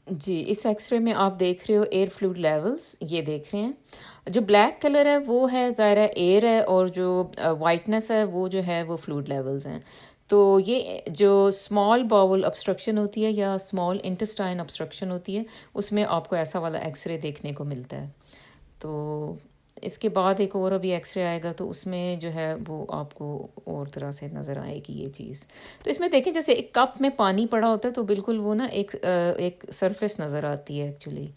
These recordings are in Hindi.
जी, इस एक्स-रे में आप देख रहे हो एयर फ्लूइड लेवल्स, ये देख रहे हैं। जो ब्लैक कलर है वो है ज़ाहिर है एयर है, और जो व्हाइटनेस है वो जो है वो फ्लूइड लेवल्स हैं। तो ये जो स्मॉल बाउल ऑब्स्ट्रक्शन होती है या स्मॉल इंटेस्टाइन ऑब्स्ट्रक्शन होती है, उसमें आपको ऐसा वाला एक्स-रे देखने को मिलता है। तो इसके बाद एक और अभी एक्स-रे आएगा, तो उसमें जो है वो आपको और तरह से नज़र आएगी ये चीज़। तो इसमें देखें जैसे एक कप में पानी पड़ा होता है, तो बिल्कुल वो ना एक सरफेस नज़र आती है एक्चुअली।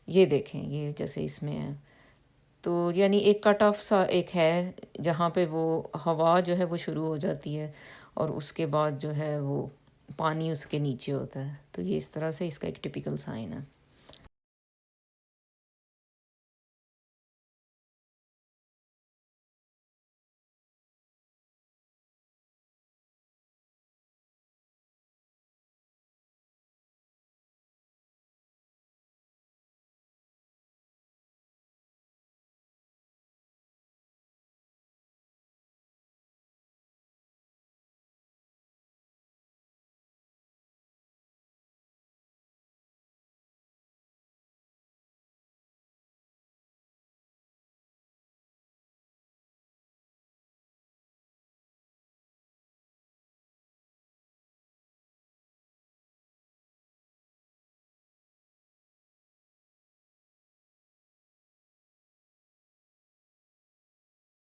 ये देखें, ये जैसे इसमें है, तो यानी एक कट ऑफ सा एक है जहाँ पे वो हवा जो है वो शुरू हो जाती है, और उसके बाद जो है वो पानी उसके नीचे होता है। तो ये इस तरह से इसका एक टिपिकल साइन है।